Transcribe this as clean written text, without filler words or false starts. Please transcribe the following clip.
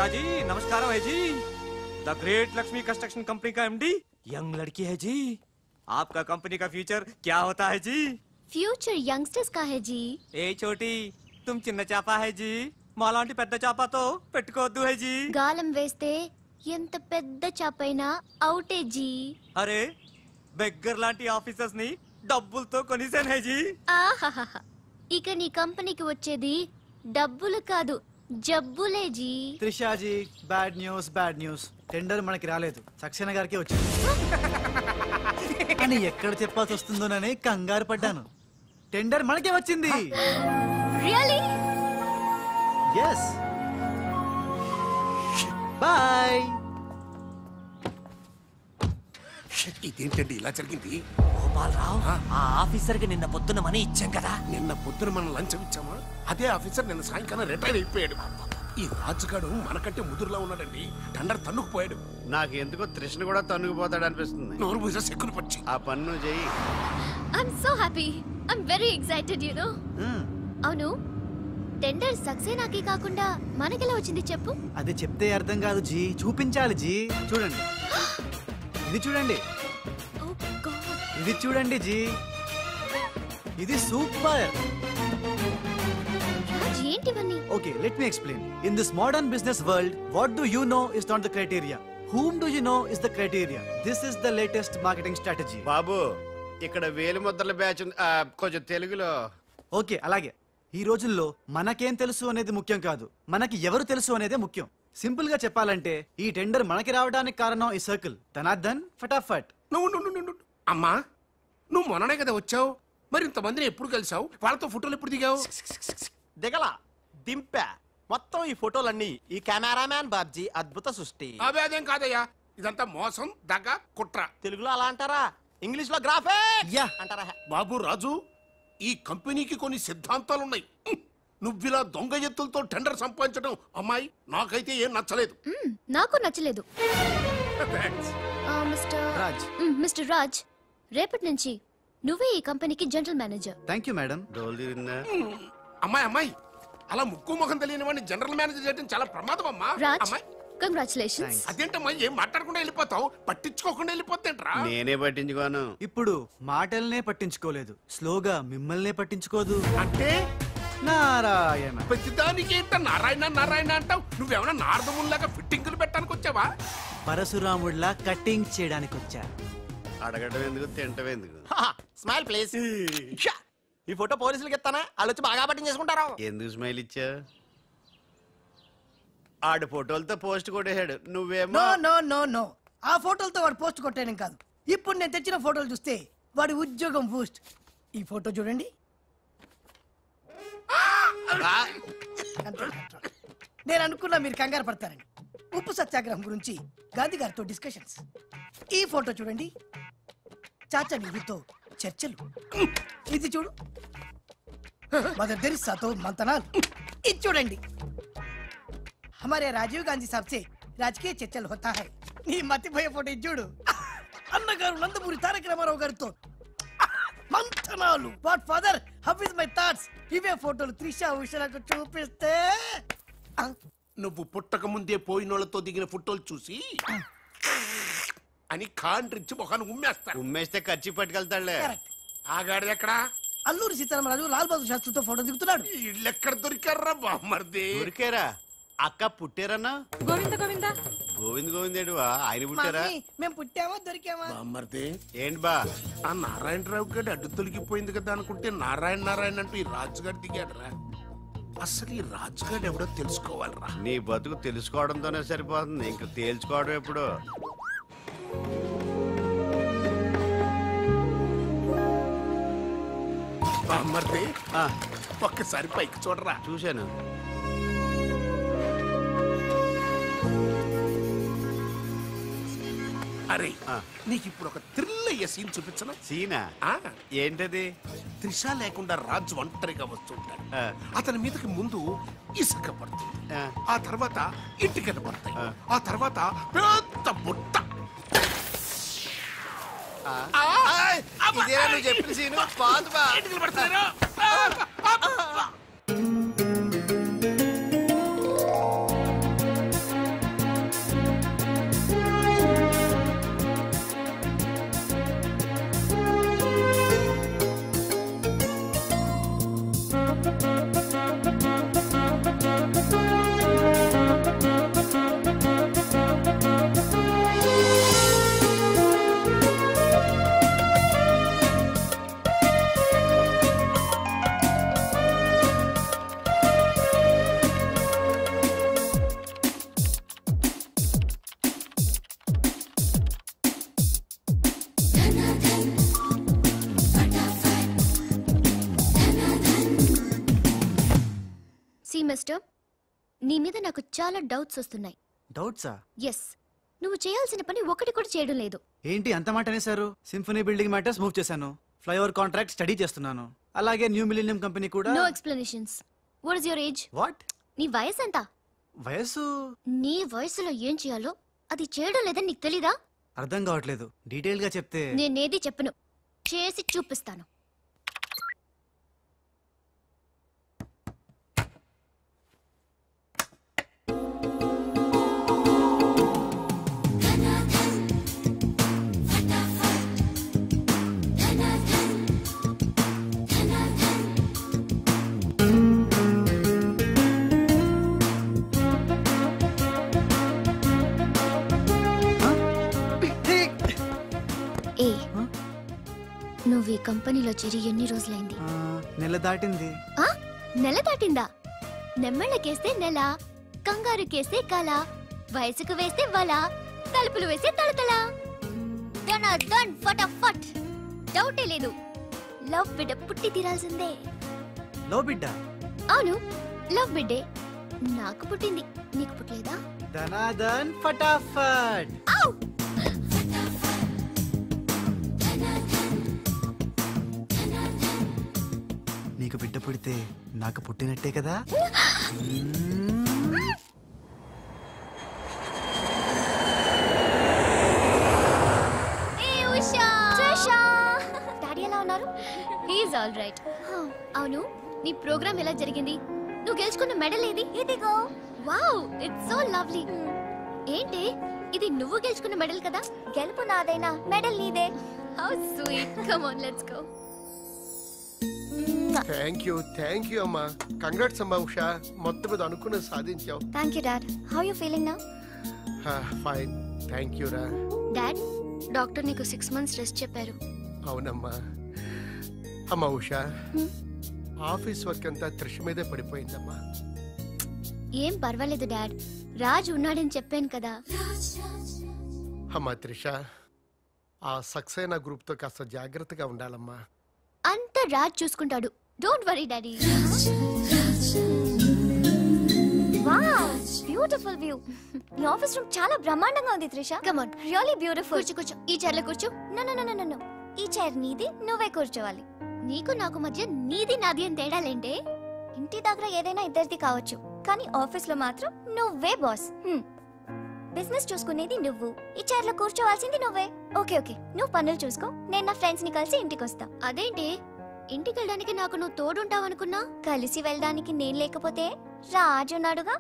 त्रिशा जी नमस्कार है जी। The great Lakshmi construction company का एमडी यंग लड़की है जी। आपका कंपनी का फ्यूचर क्या होता है जी? फ्यूचर यंगस्टर्स का है जी। ఏ చోటి तुम చిన్న చేప है जी, మాలాంటి పెద్ద చేపతో పెట్టుకోవద్దు है जी। గాలం వేస్తే ఎంత పెద్ద చాపైనా అవుటే జీ। అరే బెగ్గర్ లాంటి ఆఫీసర్స్ ని డబ్బులతో కొనిసాను है जी। ఆహాహా, ఇక నీ కంపెనీకి వచ్చేది డబ్బులు కాదు జబ్బులే జీ। Trisha ji bad news tender మనకి రాలేదు, సక్సేనా గారికి వచ్చింది అని ఎక్కడ చెప్పాల్సి వస్తుందోనని కంగారు పడ్డాను. టెండర్ మనకే వచ్చింది. రియల్లీ? yes bye. ఇదేంటండి ఇలా జరిగింది? గోపాలరావు ఆ ఆఫీసర్ కి నిన్న పొద్దున మనీ ఇచ్చాం కదా. నిన్న పొద్దున మనం లంచం ఇచ్చామా? అదే ఆఫీసర్ నిన్న సాయంకాలం రిటైర్ అయిపోయాడు. ఈ రాజుగాడు మనకంటే ముదురులా ఉన్నాడండి. టండర్ తన్నుకుపోయాడు. నాకు ఎందుకో తృష్ణ కూడా తన్నుకుపోతాడు అనిపిస్తుంది. నోరు పూజ సెక్కులు పచ్చి ఆ పన్ను చెయ్యి. I'm so happy, I'm very excited you know. అవును, టెండర్ సక్సేనాకి కాకుండా మనకెలా వచ్చింది చెప్పు? అది చెప్తే అర్థం కాదు జీ, చూపించాలి జీ. చూడండి, ఇది చూడండి, ఓ గాడ్, ఇది చూడండి జీ, ఇది సూపర్. రాజ్ ఏంటివన్నీ? Okay, let me explain. In this modern business world, what do you know is not the criteria, whom do you know is the criteria. This is the latest marketing strategy. బాబు, ఇక్కడ వేలు ముద్రల batch కొంచెం తెలుగులో. Okay, అలాగే. ఈ రోజుల్లో మనకేం తెలుసు అనేది ముఖ్యం కాదు, మనకి ఎవరు తెలుసు అనేదే ముఖ్యం. సింపుల్ గా చెప్పాలంటే ఈ టెండర్ మనకి రావడానికి కారణం ఈ సర్కిల్. ధనార్దన్ ఫటాఫట్. నువ్వు అమ్మా, నువ్వు మొన్ననే కదా వచ్చావు. మరి ఇంతమందిని ఎప్పుడు కలిసావు? వాళ్ళతో ఫోటోలు ఎప్పుడు దిగావు? దిగల దింపా. మొత్తం ఈ ఫోటోలన్నీ ఈ కెమెరామ్యాన్ బాబ్జీ అద్భుత సృష్టి. అవే అదేం కాదయ్యా, ఇదంతా మోసం, దగ్గ, కుట్ర. తెలుగులో అలా అంటారా? ఇంగ్లీష్ లో గ్రాఫే అంటారా? బాబు రాజు, ఈ కంపెనీకి కొన్ని సిద్ధాంతాలున్నాయి. నువ్విలా దొంగ ఎత్తులతో టెండర్ సంపాదించడం అమ్మాయి నాకైతే ఏం నచ్చలేదు. నాకు నచ్చలేదు. మిస్టర్ రాజ్, రేపటి నుంచి నువ్వే ఈ కంపెనీకి general manager. Thank you madam. అమ్మాయి అలా ముక్కు ముఖం తెలియని వాడిని జనరల్ మేనేజర్ చేయడం చాలా ప్రమాదం అమ్మా. రాజ్, కంగ్రాచులేషన్స్. అదేంటమ్మా, ఏం మాట్లాడకుండా వెళ్ళిపోతావు? పట్టించుకోకుండా వెళ్ళిపోతేంట్రా? నేనే పట్టించుకోను. ఇప్పుడు మాటల్నే పట్టించుకోలేదు, స్లోగా మిమ్మల్నే పట్టించుకోదు అంటే నారాయణ. ప్రతిదానికి ఏంట నారాయణ నారాయణ అంటావు? నువ్వేమన్నా నారదముల్లాగా ఫిట్టింగులు పెట్టడానికి వచ్చావా? పరశురాముడిలా కటింగ్ చేయడానికి వచ్చా. అడగడం ఎందుకు, తింటం ఎందుకు? Smile please. ఈ ఫోటో పోలీసులకి ఇస్తానా? వాళ్ళు వచ్చి బాగా పట్టింగ్ చేసుకుంటారు. ఎందుకు స్మైల్ ఇచ్చా? ఆడు ఫోటోలతో పోస్ట్ కొట్టేశాడు, నువ్వేమో. నో నో నో నో, ఆ ఫోటోలతో వాడు పోస్ట్ కొట్టేయడం కాదు. ఇప్పుడు నేను తెచ్చిన ఫోటోలు చూస్తే వాడి ఉద్యోగం బూస్ట్. ఈ ఫోటో చూడండి. నేను అనుకున్నా మీరు కంగారు పడతారని. ఉప్పు సత్యాగ్రహం గురించి గాంధీ గారితో డిస్కషన్స్. ఈ ఫోటో చూడండి, చాచా నెహ్రూతో చర్చలు. ఇది చూడు, మదర్ తెరిసాతో మంతనాలు. ఇది చూడండి, हमारे राजीव गांधी साहब से राजकीय चर्चल होता है. నీ మతిపోయే ఫోటో ఇది చూడు, అన్నగారు నందమూరి తారక రామారావు గారితో మంతనాలు. What father, how is my thoughts? ఇవే ఫోటోలు త్రిషా ఉషలకు చూపిస్తే నువ్వు పుట్టక ముందే పోయినోళ్లతో దిగిన ఫోటోలు చూసి అని కాండ్రించి మొహాన్ని ఉమ్మేస్తా. ఉమ్మేస్తే ఖర్చు పట్టుకెళ్తాడులే. ఆగాడు ఎక్కడా? అల్లూరి సీతారామరాజు లాల్ బహదూర్ శాస్త్రితో ఫోటో దిగుతున్నాడు. వీళ్ళెక్కడ దొరికారా బామ్మర్ది? దొరికారా? అక్క పుట్టారన్నా? గోవింద గోవింద గోవింద్ గోవిందేడువా? ఆయన పుట్టారా? మేము పుట్టామా దొరికామా? బామ్మర్ది ఏంటి బా? ఆ నారాయణరావు గారి అడ్డు తొలగిపోయింది కదా అనుకుంటే నారాయణ నారాయణ అంటూ ఈ రాజుగారు దిగాడరా. అసలు ఈ రాజుగారు ఎవడో తెలుసుకోవాలరా. నీ బతుకు తెలుసుకోవడంతోనే సరిపోతుంది, ఇంక తేల్చుకోవడం ఎప్పుడు? బామ్మర్ది ఒక్కసారి పైకి చూడరా. చూశాను. అరే, నీకు ఇప్పుడు ఒక థ్రిల్ అయ్యే సీన్ చూపించనా? సీనా? ఏంటది? త్రిష లేకుండా రాజు ఒంటరిగా వస్తుంటాడు. అతని మీదకి ముందు ఇసుక పడుతుంది, ఆ తర్వాత ఇటుకలు పడతాయి, ఆ తర్వాత పెద్ద బుట్ట. ఇదేనా నువ్వు చెప్పిన సీను? పాదు బా. ఇటుకలు పడతాయి. మిస్టర్, నీ మీద నాకు చాలా డౌట్స్ వస్తున్నాయి. డౌట్సా? ఎస్, నువ్వు చేయాల్సిన పని ఒకటి కూడా చేయడం లేదు. ఏంటి అంత మాట అనేసారు? సింఫనీ బిల్డింగ్ మ్యాటర్స్ మూవ్ చేశాను, ఫ్లైఓవర్ కాంట్రాక్ట్ స్టడీ చేస్తున్నాను, అలాగే న్యూ మిలీనియం కంపెనీ కూడా. No explanations. What is your age? What? నీ వయసు ఎంత? వయసు? నీ వయసులో ఏం చేయాలో అది చేయడం లేదని నీకు తెలీదా? అర్థం కావట్లేదు, డీటెయిల్ గా చెప్తే. నేనేది చెప్పను, చేసి చూపిస్తాను. ఏ, నువ్వు ఈ కంపెనీలో చేరి ఎన్ని రోజులైంది? నెల దాటింది. ఆ? నెల దాటిందా? నెమ్మళ్ళకేస్తే నెల, కంగారుకేస్తే కల, వయసుకు వేస్తే వల, తలుపులు వేస్తే తడతల. డన్ ఫటాఫట్. డౌటే లేదు, లవ్ బిడ్డ పుట్టి తీరాల్సిందే. లవ్ బిడ్డ? అవును, లవ్ బిడ్డే. నాకు పుట్టింది, నీకు పుట్టలేదా? ధనాధన్ ఫటాఫట్. ఔ! నీకు బిడ్డ పుడితే నాకు పుట్టినట్టే కదా. డాడీ ఎలా ఉన్నారు? He's all right. అవును, నీ ప్రోగ్రామ్ ఎలా జరిగింది? నువ్వు గెలుచుకున్న మెడల్ ఏది? ఇదిగో. Wow, it's so lovely. ఏంటి ఇది, నువ్వు గెలుచుకున్న మెడల్ కదా? గెలుపు నాదైనా మెడల్ నీదే. How sweet. Come on, let's go. Thank you అమ్మా. కంగ్రాట్స్ అమ్మా ఉషా, మొత్తం మీద అనుకున్నది సాధించావు. Thank you dad. How you feeling now? Fine, thank you రా. డాడ్, డాక్టర్ నీకు 6 months రెస్ట్ చెప్పారు. అవునమ్మా. అమ్మా ఉషా, ఆఫీస్ వర్క్ అంతా త్రిష మీదే పడిపోయిందమ్మా. ఏం పర్వాలేదు డాడ్, రాజ్ ఉన్నాడని చెప్పాను కదా. అమ్మా త్రిష, ఆ సక్సేనా గ్రూప్ తో కాస్త జాగ్రత్తగా ఉండాలమ్మా. అంత రాజ్ చూసుకుంటాడు, don't worry daddy. Wow, beautiful view. ఈ ఆఫీస్ రూమ్ చాలా బ్రహ్మాండంగా ఉంది Trisha. Come on, really beautiful. కూర్చో కూర్చో, ఈ చైర్ లో కూర్చో. నో, ఈ చైర్ నీది, నువ్వే కూర్చోవాలి. నీకు నాకు మధ్య నీది నాది అని తేడాలేంటే? ఇంటి దగ్గర ఏదైనా ఇద్దరిది కావచ్చు, కానీ ఆఫీస్ లో మాత్రం నువ్వే బాస్. బిజినెస్ చూసుకునేది నువ్వు, ఈ చైర్ లో కూర్చోవాల్సింది నువ్వే. ఓకే, నువ్వు పనులు చూసుకో, నేను నా ఫ్రెండ్స్ ని కలిసి ఇంటికి వస్తా. అదేంటి, ఇంటికి వెళ్ళడానికి నాకు నువ్వు తోడుంటావనుకున్నా? కలిసి వెళ్ళడానికి నేను లేకపోతే రాజు ఉన్నాడుగా.